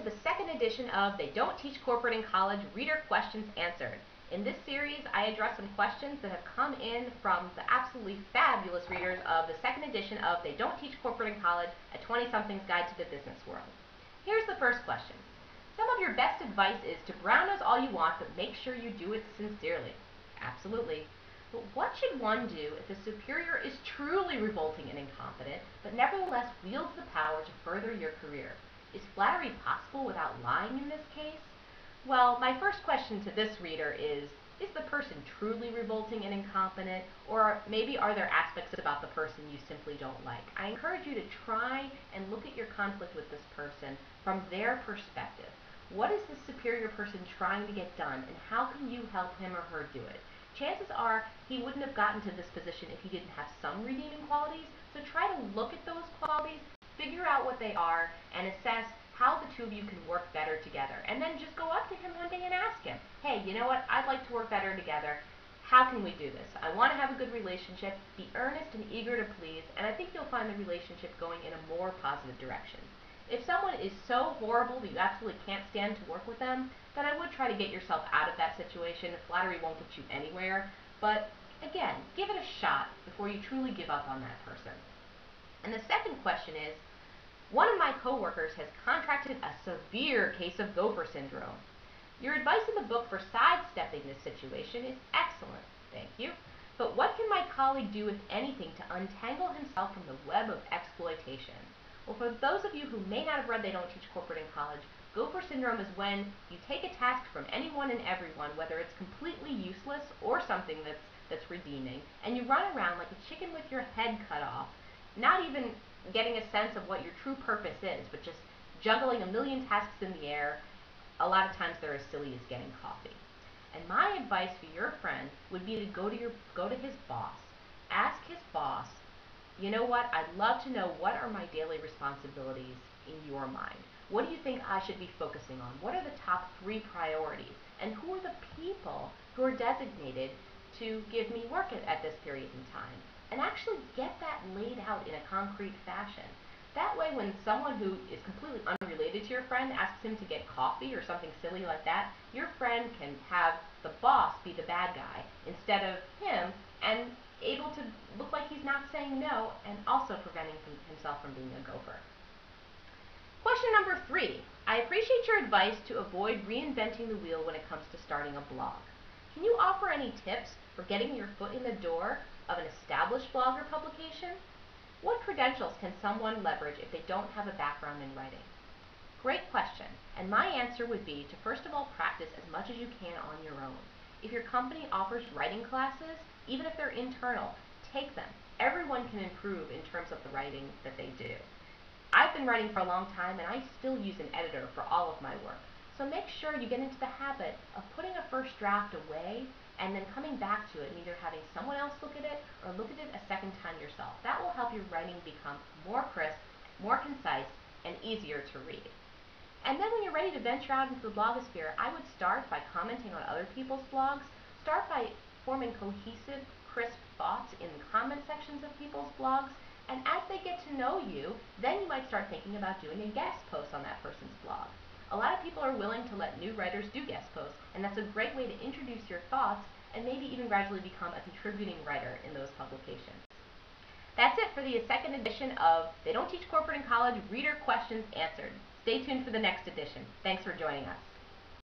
to the second edition of They Don't Teach Corporate in College Reader Questions Answered. In this series, I address some questions that have come in from the absolutely fabulous readers of the second edition of They Don't Teach Corporate in College, a 20-something's guide to the business world. Here's the first question. Some of your best advice is to brown nose all you want, but make sure you do it sincerely. Absolutely. But what should one do if a superior is truly revolting and incompetent, but nevertheless wields the power to further your career? Is flattery possible without lying in this case? Well, my first question to this reader is the person truly revolting and incompetent, or maybe are there aspects about the person you simply don't like? I encourage you to try and look at your conflict with this person from their perspective. What is the superior person trying to get done, and how can you help him or her do it? Chances are he wouldn't have gotten to this position if he didn't have some redeeming qualities, so try to look at those qualities, figure out what they are, and assess how the two of you can work better together. And then just go up to him one day and ask him, hey, you know what, I'd like to work better together. How can we do this? I want to have a good relationship, be earnest and eager to please, and I think you'll find the relationship going in a more positive direction. If someone is so horrible that you absolutely can't stand to work with them, then I would try to get yourself out of that situation. Flattery won't get you anywhere, but again, give it a shot before you truly give up on that person. And the second question is, one of my coworkers has contracted a severe case of gopher syndrome. Your advice in the book for sidestepping this situation is excellent, thank you. But what can my colleague do, if anything, to untangle himself from the web of exploitation? Well, for those of you who may not have read They Don't Teach Corporate in College, gopher syndrome is when you take a task from anyone and everyone, whether it's completely useless or something that's redeeming, and you run around like a chicken with your head cut off, not even getting a sense of what your true purpose is, but just juggling a million tasks in the air. A lot of times they're as silly as getting coffee. And my advice for your friend would be to go to his boss. Ask his boss, you know what, I'd love to know, what are my daily responsibilities in your mind? What do you think I should be focusing on? What are the top 3 priorities? And who are the people who are designated to give me work at this period in time? And actually get that laid out in a concrete fashion. That way, when someone who is completely unrelated to your friend asks him to get coffee or something silly like that, your friend can have the boss be the bad guy instead of him, and able to look like he's not saying no, and also preventing himself from being a gopher. Question number 3. I appreciate your advice to avoid reinventing the wheel when it comes to starting a blog. Can you offer any tips for getting your foot in the door of an established blog or publication? What credentials can someone leverage if they don't have a background in writing? Great question, and my answer would be to first of all practice as much as you can on your own. If your company offers writing classes, even if they're internal, take them. Everyone can improve in terms of the writing that they do. I've been writing for a long time, and I still use an editor for all of my work. So make sure you get into the habit of putting a first draft away and then coming back to it and either having someone else look at it or look at it a second time yourself. That will help your writing become more crisp, more concise, and easier to read. And then when you're ready to venture out into the blogosphere, I would start by commenting on other people's blogs. Start by forming cohesive, crisp thoughts in the comment sections of people's blogs. And as they get to know you, then you might start thinking about doing a guest post on that person's blog. A lot of people are willing to let new writers do guest posts, and that's a great way to introduce your thoughts and maybe even gradually become a contributing writer in those publications. That's it for the second edition of They Don't Teach Corporate in College Reader Questions Answered. Stay tuned for the next edition. Thanks for joining us.